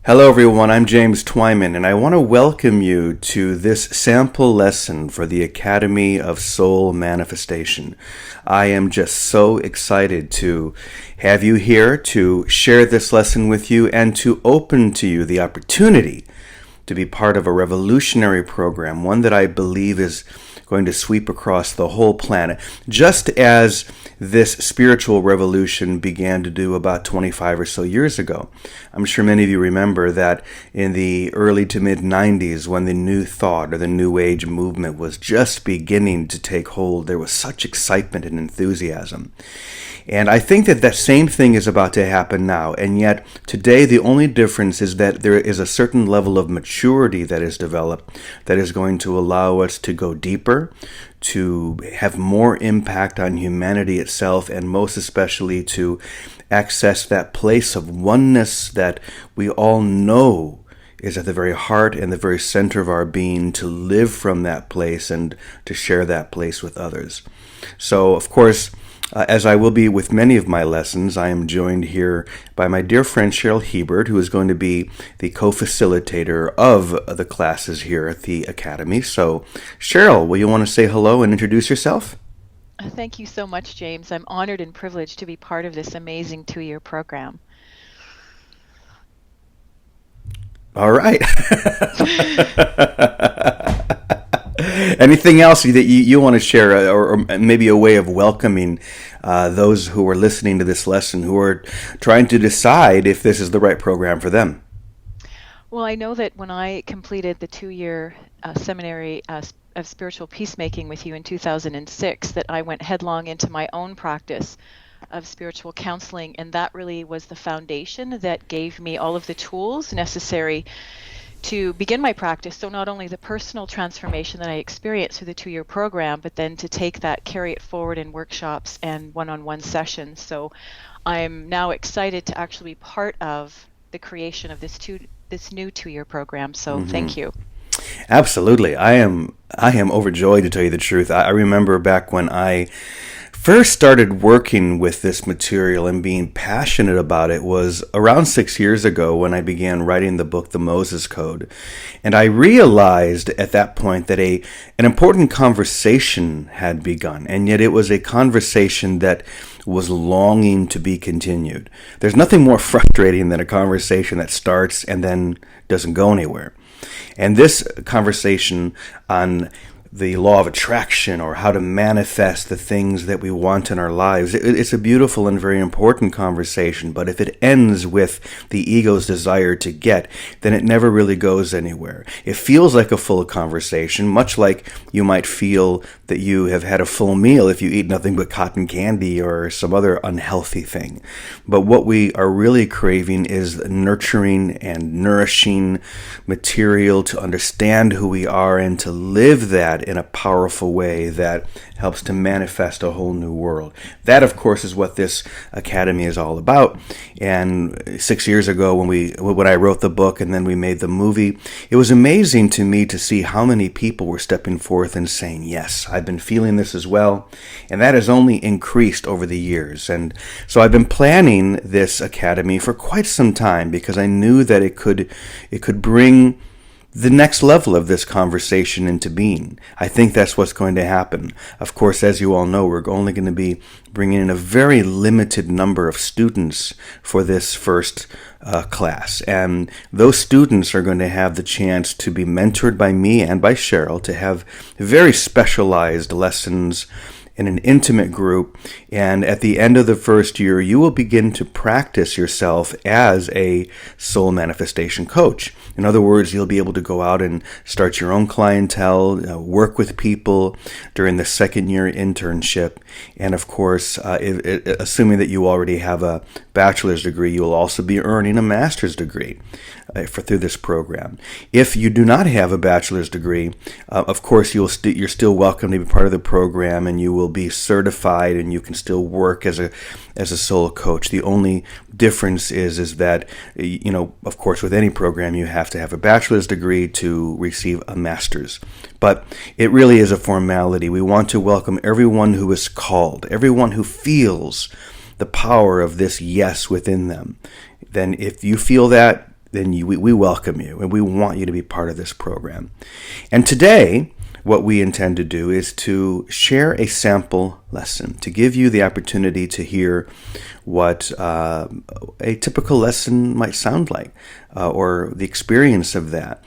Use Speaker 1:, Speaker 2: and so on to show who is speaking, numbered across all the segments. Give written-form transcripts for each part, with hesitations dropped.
Speaker 1: Hello everyone, I'm James Twyman, and I want to welcome you to this sample lesson for the Academy of Soul Manifestation. I am just so excited to have you here to share this lesson with you and to open to you the opportunity to be part of a revolutionary program, one that I believe is going to sweep across the whole planet, just as this spiritual revolution began to do about 25 or so years ago. I'm sure many of you remember that in the early to mid 90s, when the New Thought or the New Age movement was just beginning to take hold, there was such excitement and enthusiasm. And I think that that same thing is about to happen now. And yet today the only difference is that there is a certain level of maturity that is developed that is going to allow us to go deeper, to have more impact on humanity itself, and most especially to access that place of oneness that we all know is at the very heart and the very center of our being, to live from that place and to share that place with others. So, of course, as I will be with many of my lessons, I am joined here by my dear friend Cheryl Hiebert, who is going to be the co-facilitator of the classes here at the Academy. So, Cheryl, will you want to say hello and introduce yourself?
Speaker 2: Thank you so much, James. I'm honored and privileged to be part of this amazing 2-year program.
Speaker 1: All right. Anything else that you want to share, or maybe a way of welcoming those who are listening to this lesson, who are trying to decide if this is the right program for them?
Speaker 2: Well, I know that when I completed the 2-year seminary of spiritual peacemaking with you in 2006, that I went headlong into my own practice of spiritual counseling, and that really was the foundation that gave me all of the tools necessary to begin my practice. So not only the personal transformation that I experienced through the 2-year program, but then to take that, carry it forward in workshops and one-on-one sessions. So I'm now excited to actually be part of the creation of this new 2-year program. So Thank you.
Speaker 1: Absolutely. I am overjoyed, to tell you the truth. I remember back when I first started working with this material and being passionate about it was around 6 years ago, when I began writing the book, The Moses Code. And I realized at that point that an important conversation had begun, and yet it was a conversation that was longing to be continued. There's nothing more frustrating than a conversation that starts and then doesn't go anywhere. And this conversation on the law of attraction, or how to manifest the things that we want in our lives, it's a beautiful and very important conversation. But if it ends with the ego's desire to get, then it never really goes anywhere. It feels like a full conversation, much like you might feel that you have had a full meal if you eat nothing but cotton candy or some other unhealthy thing. But what we are really craving is nurturing and nourishing material to understand who we are and to live that in a powerful way that helps to manifest a whole new world. That, of course, is what this academy is all about. And 6 years ago, when I wrote the book and then we made the movie, it was amazing to me to see how many people were stepping forth and saying, yes, I've been feeling this as well. And that has only increased over the years. And so I've been planning this academy for quite some time, because I knew that it could bring the next level of this conversation into being. I think that's what's going to happen. Of course, as you all know, we're only going to be bringing in a very limited number of students for this first class. And those students are going to have the chance to be mentored by me and by Cheryl, to have very specialized lessons in an intimate group. And at the end of the first year, you will begin to practice yourself as a soul manifestation coach. In other words, you'll be able to go out and start your own clientele, work with people during the second year internship. And of course, assuming that you already have a bachelor's degree, you will also be earning a master's degree through this program. If you do not have a bachelor's degree, of course, you're still welcome to be part of the program, and you will be certified, and you can still work as a soul coach. The only difference is that, of course, with any program, you have to have a bachelor's degree to receive a master's. But it really is a formality. We want to welcome everyone who is called, everyone who feels the power of this yes within them. Then if you feel that, then we welcome you, and we want you to be part of this program. And today, what we intend to do is to share a sample lesson, to give you the opportunity to hear what a typical lesson might sound like, or the experience of that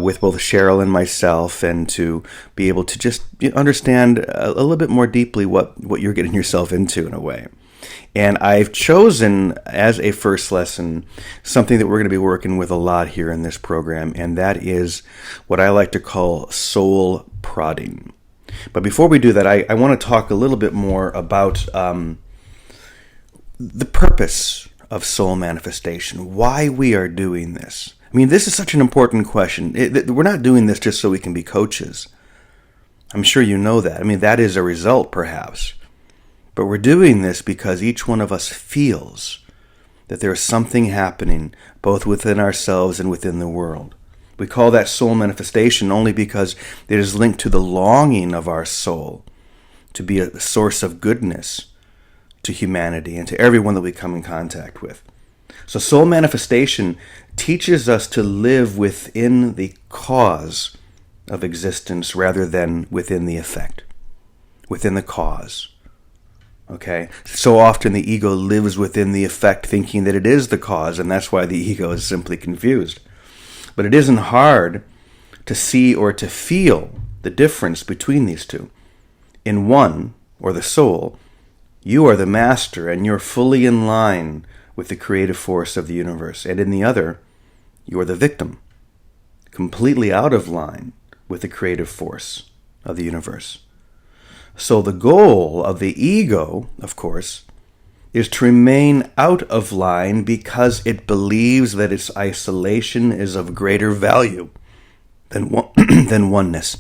Speaker 1: with both Cheryl and myself, and to be able to just understand a little bit more deeply what you're getting yourself into in a way. And I've chosen as a first lesson something that we're going to be working with a lot here in this program, and that is what I like to call soul prodding. But before we do that, I want to talk a little bit more about the purpose of soul manifestation, why we are doing this. I mean, this is such an important question. We're not doing this just so we can be coaches. I'm sure you know that. I mean, that is a result, perhaps. But we're doing this because each one of us feels that there is something happening both within ourselves and within the world. We call that soul manifestation only because it is linked to the longing of our soul to be a source of goodness to humanity and to everyone that we come in contact with. So soul manifestation teaches us to live within the cause of existence rather than within the effect, within the cause. Okay, so often the ego lives within the effect, thinking that it is the cause, and that's why the ego is simply confused. But it isn't hard to see or to feel the difference between these two. In one, or the soul, you are the master, and you're fully in line with the creative force of the universe. And in the other, you are the victim, completely out of line with the creative force of the universe. So the goal of the ego, of course, is to remain out of line because it believes that its isolation is of greater value than oneness.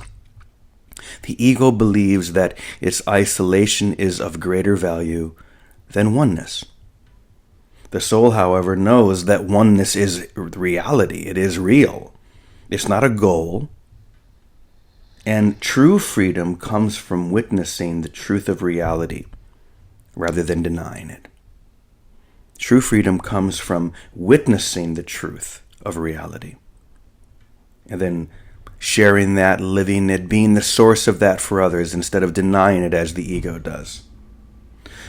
Speaker 1: The ego believes that its isolation is of greater value than oneness. The soul, however, knows that oneness is reality. It is real. It's not a goal. And true freedom comes from witnessing the truth of reality rather than denying it. True freedom comes from witnessing the truth of reality and then sharing that, living it, being the source of that for others instead of denying it as the ego does.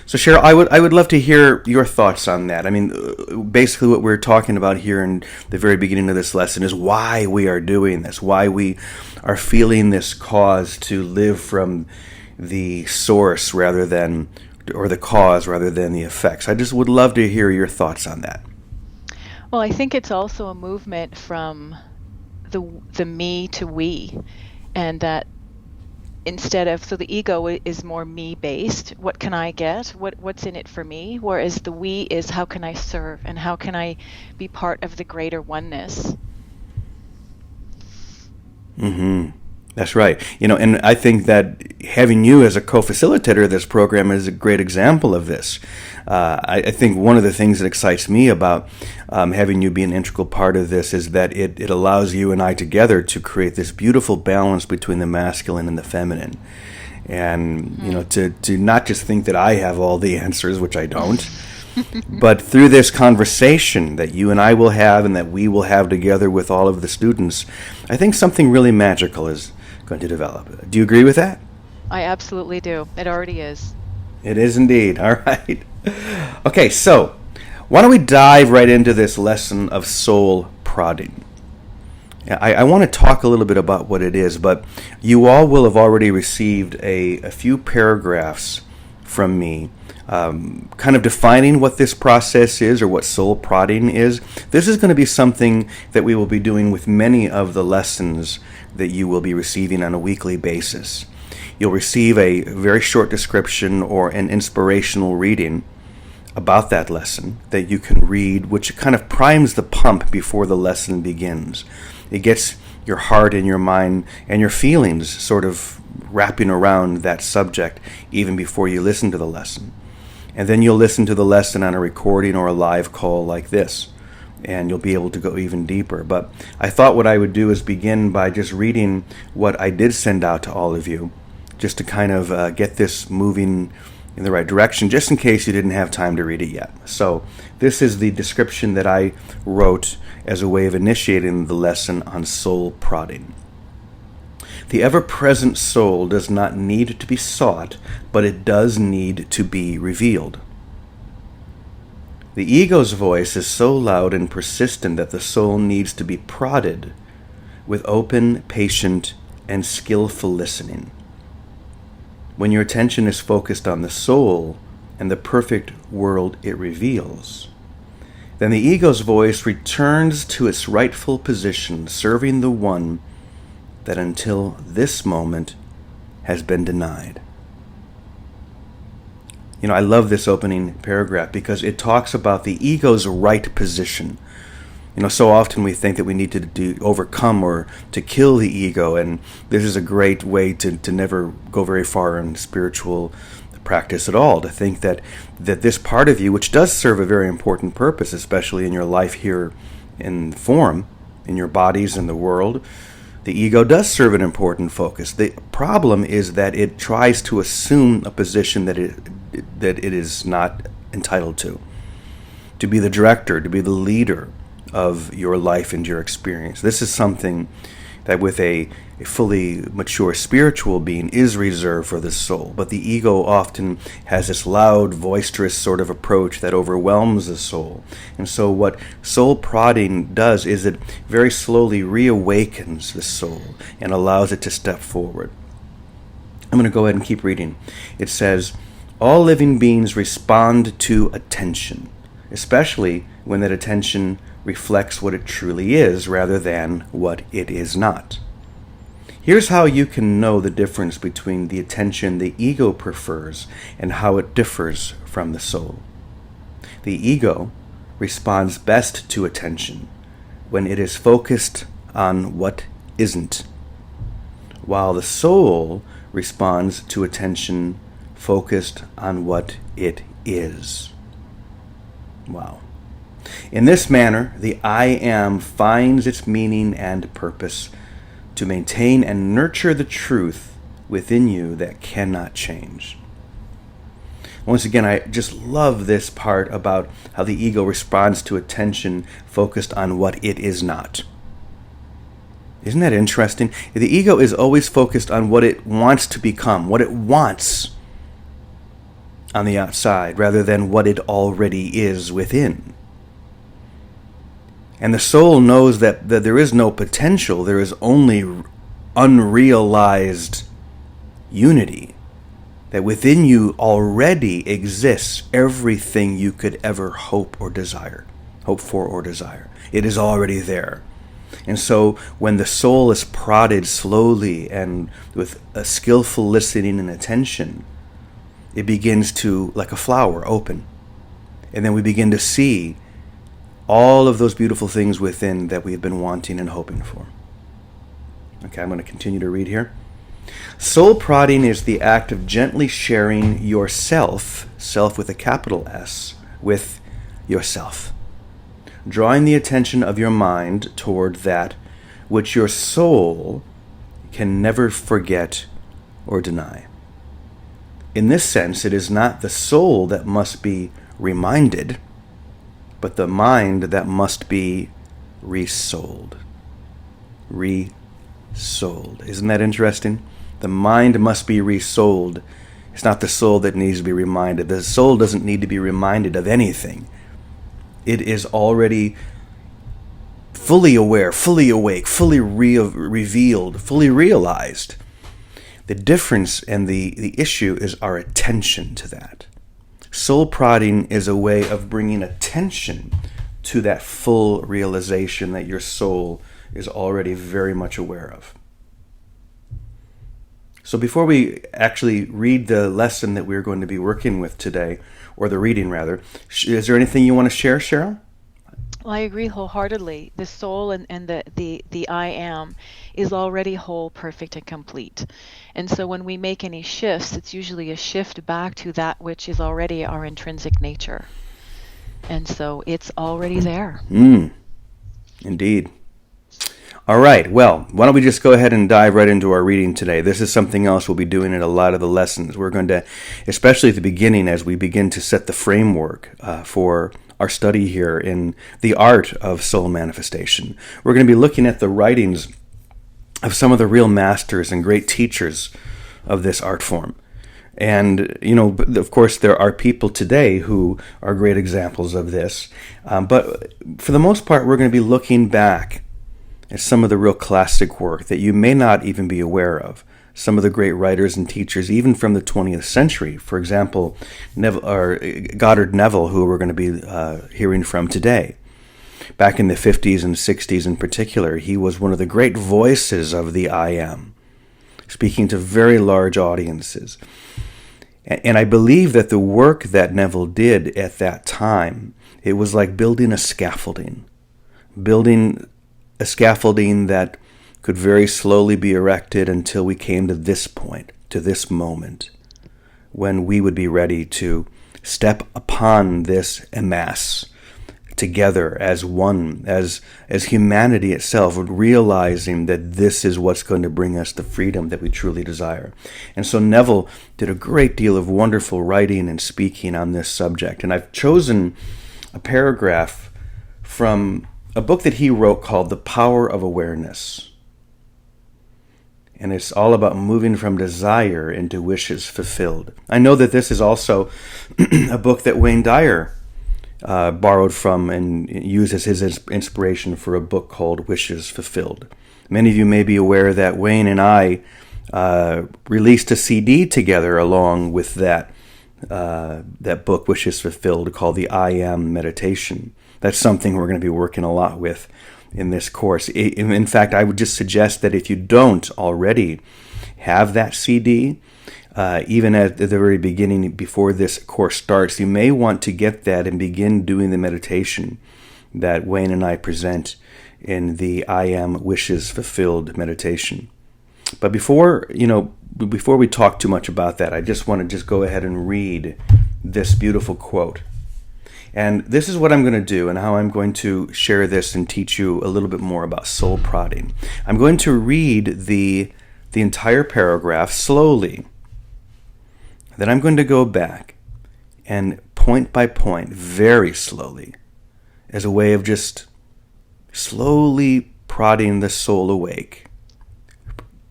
Speaker 1: So Cheryl, I would love to hear your thoughts on that. I mean, basically what we're talking about here in the very beginning of this lesson is why we are doing this, why we are feeling this cause to live from the source rather than, or the cause rather than the effects. I just would love to hear your thoughts on that.
Speaker 2: Well, I think it's also a movement from the me to we, and that instead of, so the ego is more me based, what can I get, what's in it for me, whereas the we is how can I serve and how can I be part of the greater oneness.
Speaker 1: That's right. And I think that having you as a co-facilitator of this program is a great example of this. I think one of the things that excites me about having you be an integral part of this is that it allows you and I together to create this beautiful balance between the masculine and the feminine. And, to not just think that I have all the answers, which I don't, but through this conversation that you and I will have and that we will have together with all of the students, I think something really magical is going to develop. Do you agree with that?
Speaker 2: I absolutely do. It already is.
Speaker 1: It is indeed. All right. Okay, so why don't we dive right into this lesson of soul prodding? I want to talk a little bit about what it is, but you all will have already received a few paragraphs from me kind of defining what this process is or what soul prodding is. This is going to be something that we will be doing with many of the lessons that you will be receiving on a weekly basis. You'll receive a very short description or an inspirational reading about that lesson that you can read, which kind of primes the pump before the lesson begins. It gets your heart and your mind and your feelings sort of wrapping around that subject even before you listen to the lesson. And then you'll listen to the lesson on a recording or a live call like this, and you'll be able to go even deeper. But I thought what I would do is begin by just reading what I did send out to all of you, just to kind of get this moving in the right direction, just in case you didn't have time to read it yet. So this is the description that I wrote as a way of initiating the lesson on soul prodding. The ever-present soul does not need to be sought, but it does need to be revealed. The ego's voice is so loud and persistent that the soul needs to be prodded with open, patient, and skillful listening. When your attention is focused on the soul and the perfect world it reveals, then the ego's voice returns to its rightful position, serving the one that until this moment has been denied. You know, I love this opening paragraph because it talks about the ego's right position. You know, so often we think that we need to overcome or to kill the ego, and this is a great way to never go very far in spiritual practice at all, to think that this part of you, which does serve a very important purpose, especially in your life here in form, in your bodies in the world, the ego does serve an important focus. The problem is that it tries to assume a position that it is not entitled to be the director, to be the leader of your life and your experience. This is something that with a fully mature spiritual being is reserved for the soul. But the ego often has this loud, boisterous sort of approach that overwhelms the soul. And so what soul prodding does is it very slowly reawakens the soul and allows it to step forward. I'm going to go ahead and keep reading. It says, all living beings respond to attention, especially when that attention reflects what it truly is rather than what it is not. Here's how you can know the difference between the attention the ego prefers and how it differs from the soul. The ego responds best to attention when it is focused on what isn't, while the soul responds to attention focused on what it is. Wow. In this manner, the I am finds its meaning and purpose to maintain and nurture the truth within you that cannot change. Once again, I just love this part about how the ego responds to attention focused on what it is not. Isn't that interesting? The ego is always focused on what it wants to become, what it wants on the outside, rather than what it already is within. And the soul knows that there is no potential, there is only unrealized unity. That within you already exists everything you could ever hope for or desire. It is already there. And so when the soul is prodded slowly and with a skillful listening and attention, it begins to, like a flower, open. And then we begin to see all of those beautiful things within that we've been wanting and hoping for. Okay, I'm going to continue to read here. Soul prodding is the act of gently sharing yourself, self with a capital S, with yourself. Drawing the attention of your mind toward that which your soul can never forget or deny. In this sense, it is not the soul that must be reminded, but the mind that must be resouled. Resouled. Isn't that interesting? The mind must be resouled. It's not the soul that needs to be reminded. The soul doesn't need to be reminded of anything. It is already fully aware, fully awake, fully revealed, fully realized. The difference and the issue is our attention to that. Soul prodding is a way of bringing attention to that full realization that your soul is already very much aware of. So before we actually read the lesson that we're going to be working with today, or the reading rather, is there anything you want to share, Cheryl?
Speaker 2: Well, I agree wholeheartedly. The soul and the I am is already whole, perfect, and complete. And so when we make any shifts, it's usually a shift back to that which is already our intrinsic nature. And so it's already there.
Speaker 1: Indeed. All right, well, why don't we just go ahead and dive right into our reading today? This is something else we'll be doing in a lot of the lessons. We're going to, especially at the beginning, as we begin to set the framework for our study here in the art of soul manifestation, we're going to be looking at the writings of some of the real masters and great teachers of this art form. And, of course, there are people today who are great examples of this. But for the most part, we're going to be looking back at some of the real classic work that you may not even be aware of. Some of the great writers and teachers, even from the 20th century. For example, Goddard Neville, who we're going to be hearing from today. Back in the 50s and 60s in particular, he was one of the great voices of the I Am, speaking to very large audiences. And I believe that the work that Neville did at that time, it was like building a scaffolding that could very slowly be erected until we came to this point, to this moment, when we would be ready to step upon this amass together as one, as humanity itself, realizing that this is what's going to bring us the freedom that we truly desire. And so Neville did a great deal of wonderful writing and speaking on this subject. And I've chosen a paragraph from a book that he wrote called The Power of Awareness. And it's all about moving from desire into wishes fulfilled. I know that this is also a book that Wayne Dyer borrowed from and used as his inspiration for a book called Wishes Fulfilled. Many of you may be aware that Wayne and I released a CD together along with that book, Wishes Fulfilled, called the I Am Meditation. That's something we're going to be working a lot with in this course. In fact, I would just suggest that if you don't already have that CD, even at the very beginning, before this course starts, you may want to get that and begin doing the meditation that Wayne and I present in the I Am Wishes Fulfilled meditation. But before we talk too much about that, I just want to go ahead and read this beautiful quote. And this is what I'm going to do and how I'm going to share this and teach you a little bit more about soul prodding. I'm going to read the entire paragraph slowly. Then I'm going to go back and point by point, very slowly, as a way of just slowly prodding the soul awake.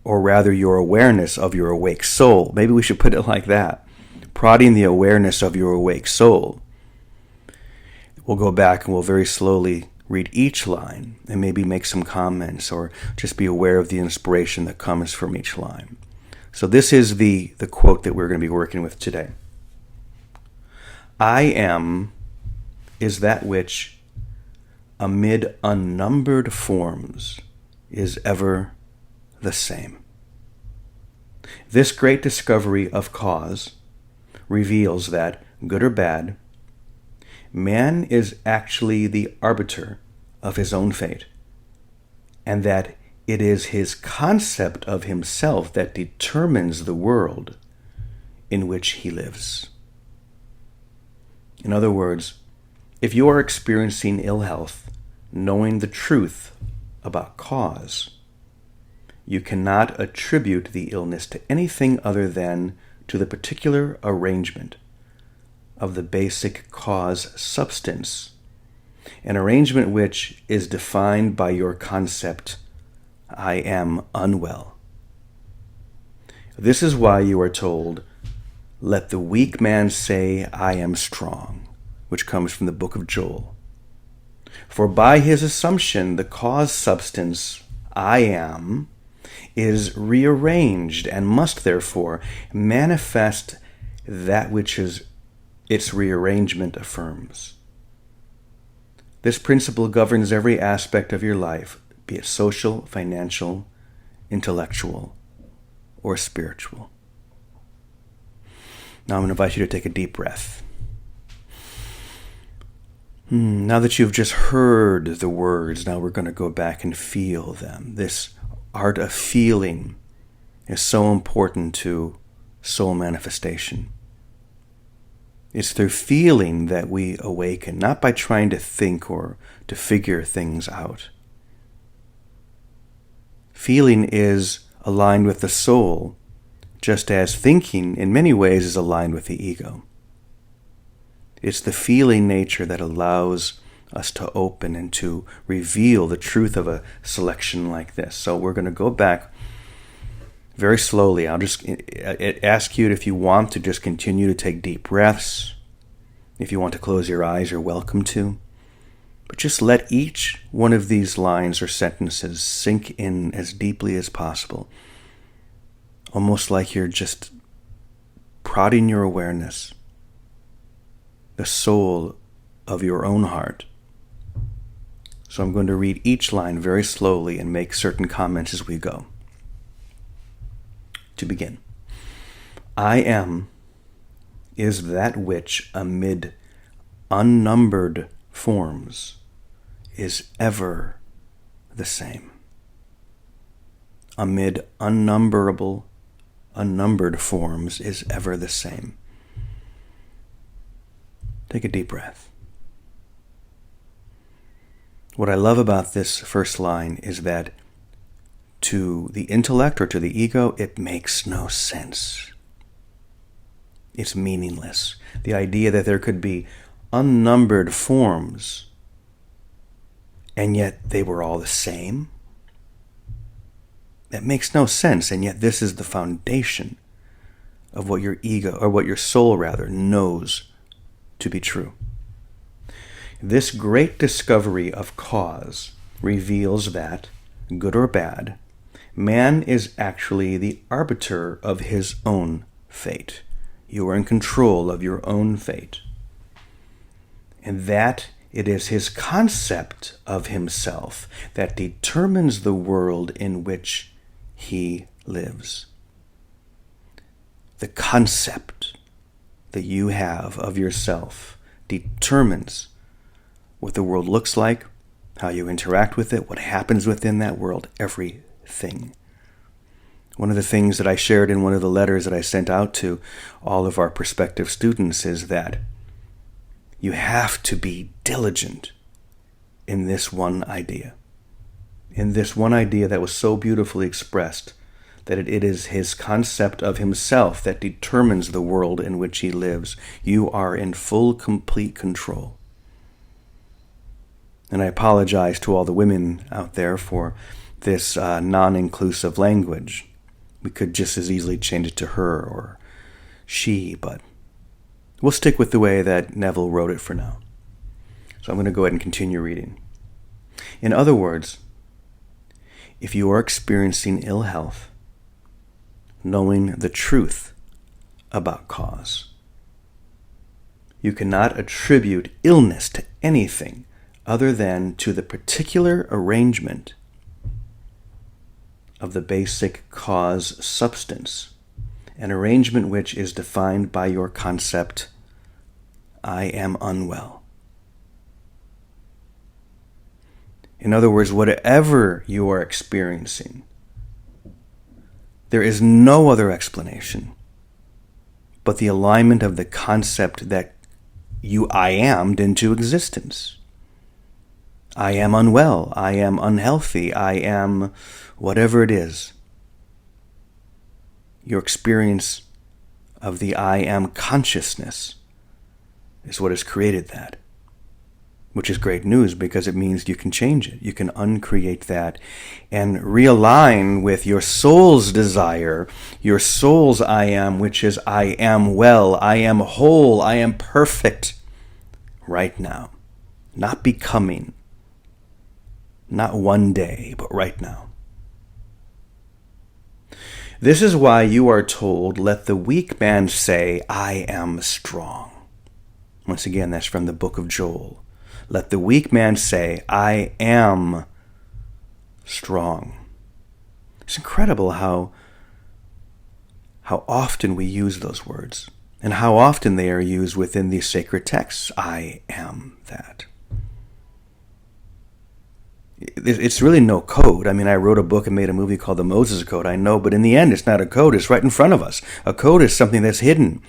Speaker 1: Or rather, your awareness of your awake soul. Maybe we should put it like that. Prodding the awareness of your awake soul. We'll go back and we'll very slowly read each line and maybe make some comments or just be aware of the inspiration that comes from each line. So this is the quote that we're going to be working with today. I am is that which, amid unnumbered forms, is ever the same. This great discovery of cause reveals that, good or bad, man is actually the arbiter of his own fate, and that it is his concept of himself that determines the world in which he lives. In other words, if you are experiencing ill health, knowing the truth about cause, you cannot attribute the illness to anything other than to the particular arrangement of the basic cause substance, an arrangement which is defined by your concept, I am unwell. This is why you are told, let the weak man say, I am strong, which comes from the book of Joel. For by his assumption, the cause substance, I am, is rearranged and must therefore manifest that which is its rearrangement affirms. This principle governs every aspect of your life, be it social, financial, intellectual, or spiritual. Now I'm going to invite you to take a deep breath. Now that you've just heard the words, now we're going to go back and feel them. This art of feeling is so important to soul manifestation. It's through feeling that we awaken, not by trying to think or to figure things out. Feeling is aligned with the soul, just as thinking in many ways is aligned with the ego. It's the feeling nature that allows us to open and to reveal the truth of a selection like this. So we're going to go back very slowly. I'll just ask you if you want to just continue to take deep breaths. If you want to close your eyes, you're welcome to. But just let each one of these lines or sentences sink in as deeply as possible. Almost like you're just prodding your awareness, the soul of your own heart. So I'm going to read each line very slowly and make certain comments as we go. To begin, I am is that which amid unnumbered forms is ever the same. Amid unnumbered forms is ever the same. Take a deep breath. What I love about this first line is that to the intellect or to the ego, it makes no sense. It's meaningless. The idea that there could be unnumbered forms and yet they were all the same, that makes no sense. And yet this is the foundation of what your ego, or what your soul rather, knows to be true. This great discovery of cause reveals that, good or bad, man is actually the arbiter of his own fate. You are in control of your own fate. And that it is his concept of himself that determines the world in which he lives. The concept that you have of yourself determines what the world looks like, how you interact with it, what happens within that world, everything. One of the things that I shared in one of the letters that I sent out to all of our prospective students is that you have to be diligent in this one idea. In this one idea that was so beautifully expressed, that it is his concept of himself that determines the world in which he lives. You are in full, complete control. And I apologize to all the women out there for this non-inclusive language. We could just as easily change it to her or she, but we'll stick with the way that Neville wrote it for now. So I'm going to go ahead and continue reading. In other words, if you are experiencing ill health, knowing the truth about cause, you cannot attribute illness to anything other than to the particular arrangement of the basic cause substance, an arrangement which is defined by your concept, I am unwell. In other words, whatever you are experiencing, there is no other explanation but the alignment of the concept that you I am'd into existence. I am unwell, I am unhealthy, I am whatever it is. Your experience of the I am consciousness is what has created that, which is great news because it means you can change it. You can uncreate that and realign with your soul's desire, your soul's I am, which is I am well, I am whole, I am perfect right now. Not becoming, not one day, but right now. This is why you are told, let the weak man say, I am strong. Once again, that's from the book of Joel. Let the weak man say, I am strong. It's incredible how often we use those words and how often they are used within these sacred texts. I am that. It's really no code. I mean, I wrote a book and made a movie called The Moses Code. I know, but in the end, it's not a code. It's right in front of us. A code is something that's hidden.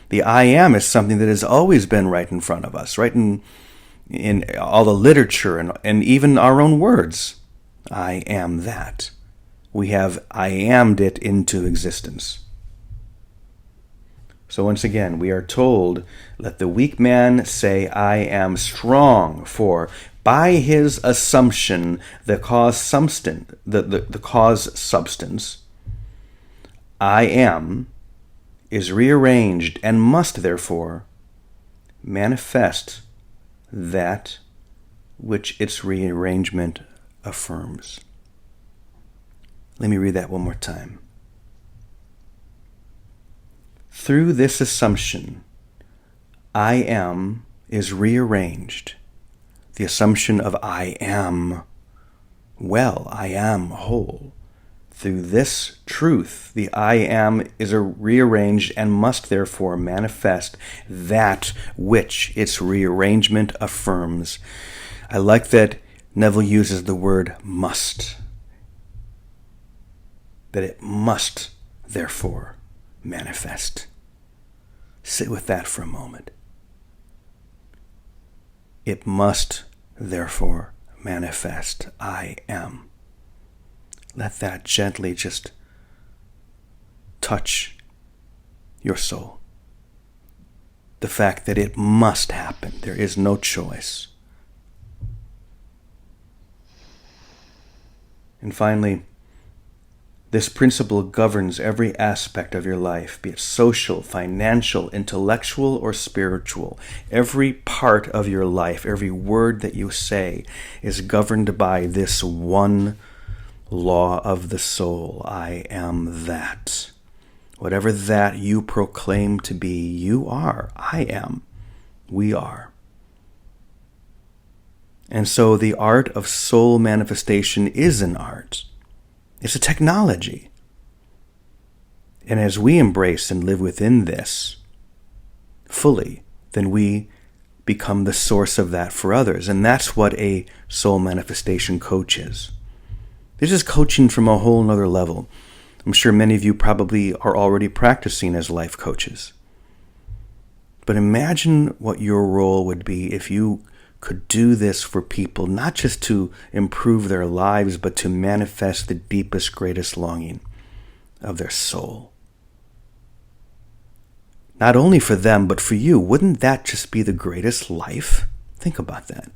Speaker 1: The I am is something that has always been right in front of us, right in all the literature and even our own words. I am that. we have I am'd it into existence. So once again, we are told, let the weak man say, I am strong, for by his assumption, the cause substance, I am, is rearranged and must therefore manifest that which its rearrangement affirms. Let me read that one more time. Through this assumption, I am is rearranged. The assumption of I am well, I am whole. Through this truth, the I am is rearranged and must therefore manifest that which its rearrangement affirms. I like that Neville uses the word must. That it must therefore manifest. Sit with that for a moment. It must therefore manifest. I am. Let that gently just touch your soul. The fact that it must happen. There is no choice. And finally, this principle governs every aspect of your life, be it social, financial, intellectual, or spiritual. Every part of your life, every word that you say is governed by this one law of the soul. I am that. Whatever that you proclaim to be, you are. I am. We are. And so the art of soul manifestation is an art. It's a technology. And as we embrace and live within this fully, then we become the source of that for others. And that's what a soul manifestation coach is. This is coaching from a whole nother level. I'm sure many of you probably are already practicing as life coaches. But imagine what your role would be if you could do this for people, not just to improve their lives, but to manifest the deepest, greatest longing of their soul. Not only for them, but for you. Wouldn't that just be the greatest life? Think about that.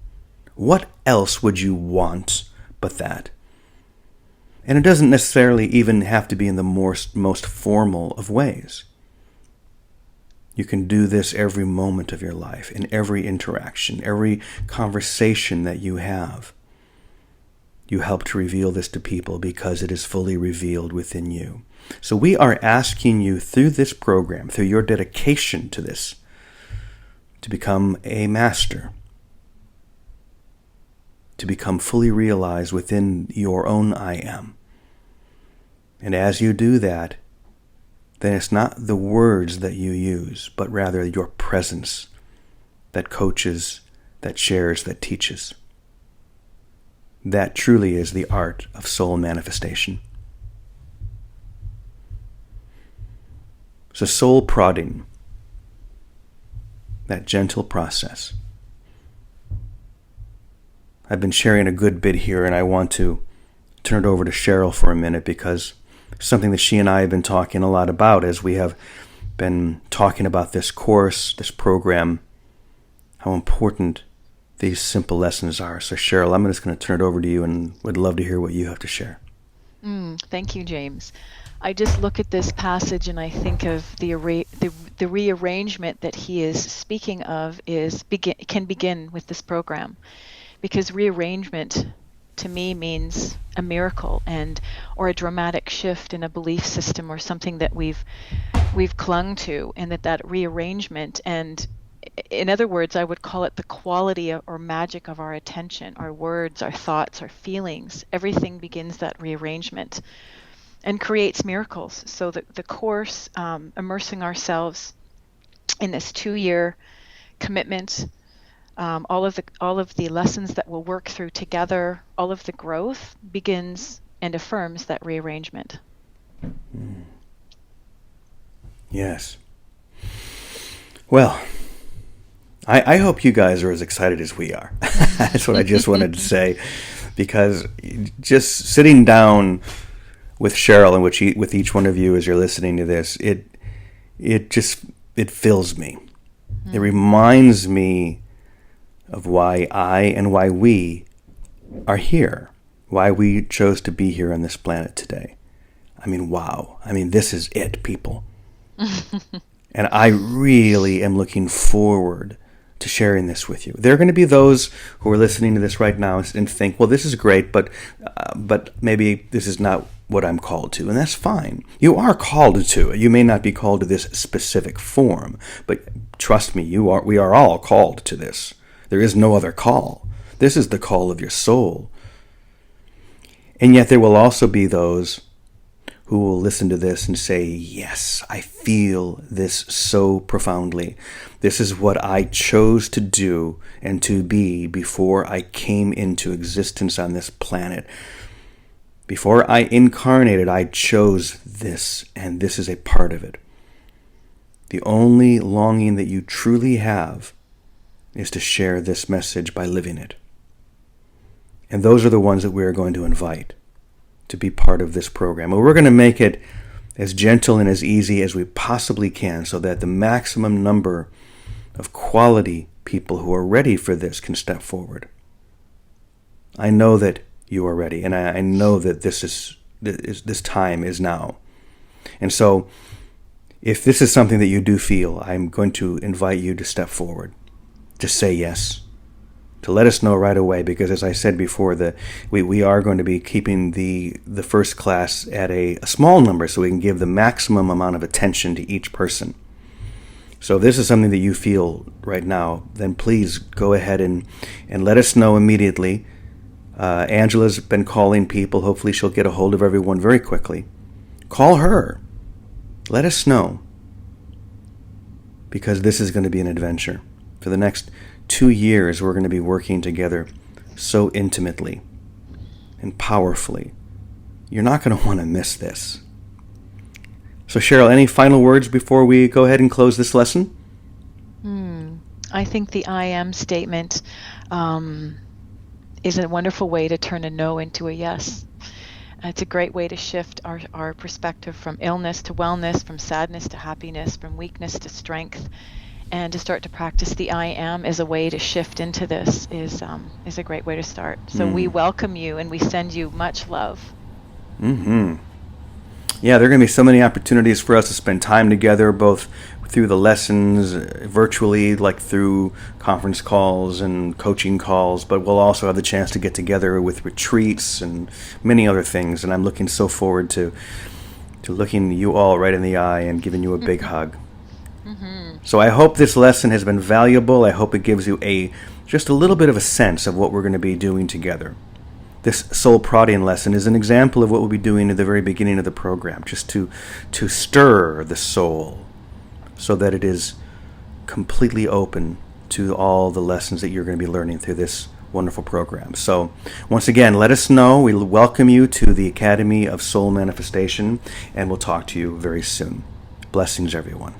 Speaker 1: What else would you want but that? And it doesn't necessarily even have to be in the most formal of ways. You can do this every moment of your life, in every interaction, every conversation that you have. You help to reveal this to people because it is fully revealed within you. So we are asking you through this program, through your dedication to this, to become a master, to become fully realized within your own I am. And as you do that, then it's not the words that you use, but rather your presence that coaches, that shares, that teaches. That truly is the art of soul manifestation. So soul prodding, that gentle process. I've been sharing a good bit here, and I want to turn it over to Cheryl for a minute because something that she and I have been talking a lot about as we have been talking about this course, this program, how important these simple lessons are. So Cheryl, I'm just going to turn it over to you and would love to hear what you have to share.
Speaker 2: Thank you, James. I just look at this passage and I think of the rearrangement that he is speaking of can begin with this program, because rearrangement to me means a miracle or a dramatic shift in a belief system or something that we've clung to, and that rearrangement, and in other words, I would call it the quality or magic of our attention, our words, our thoughts, our feelings. Everything begins that rearrangement and creates miracles. So the course, immersing ourselves in this 2-year commitment, all of the lessons that we'll work through together, all of the growth begins and affirms that rearrangement.
Speaker 1: Yes. Well, I hope you guys are as excited as we are. That's what I just wanted to say, because just sitting down with Cheryl and with each one of you as you're listening to this, it fills me. It reminds me of why I and why we are here, why we chose to be here on this planet today. I mean, wow. I mean, this is it, people. And I really am looking forward to sharing this with you. There are going to be those who are listening to this right now and think, well, this is great, but maybe this is not what I'm called to, and that's fine. You are called to it. You may not be called to this specific form, but trust me, we are all called to this. There is no other call. This is the call of your soul. And yet there will also be those who will listen to this and say, yes, I feel this so profoundly. This is what I chose to do and to be before I came into existence on this planet. Before I incarnated, I chose this, and this is a part of it. The only longing that you truly have is to share this message by living it. And those are the ones that we are going to invite to be part of this program. And we're going to make it as gentle and as easy as we possibly can so that the maximum number of quality people who are ready for this can step forward. I know that you are ready, and I know that this time is now. And so if this is something that you do feel, I'm going to invite you to step forward, to say yes, to let us know right away, because as I said before, we are going to be keeping the first class at a small number so we can give the maximum amount of attention to each person. So if this is something that you feel right now, then please go ahead and let us know immediately. Angela's been calling people. Hopefully she'll get a hold of everyone very quickly. Call her. Let us know. Because this is going to be an adventure. For the next 2 years, we're going to be working together so intimately and powerfully. You're not going to want to miss this. So Cheryl, any final words before we go ahead and close this lesson?
Speaker 2: I think the I am statement is a wonderful way to turn a no into a yes. It's a great way to shift our perspective from illness to wellness, from sadness to happiness, from weakness to strength. And to start to practice the I am as a way to shift into this is a great way to start. So we welcome you and we send you much love.
Speaker 1: Mm-hmm. Yeah, there are going to be so many opportunities for us to spend time together, both through the lessons, virtually, like through conference calls and coaching calls, but we'll also have the chance to get together with retreats and many other things. And I'm looking so forward to looking you all right in the eye and giving you a big hug. So I hope this lesson has been valuable. I hope it gives you just a little bit of a sense of what we're going to be doing together. This soul prodding lesson is an example of what we'll be doing at the very beginning of the program, just to stir the soul so that it is completely open to all the lessons that you're going to be learning through this wonderful program. So once again, let us know. We welcome you to the Academy of Soul Manifestation, and we'll talk to you very soon. Blessings, everyone.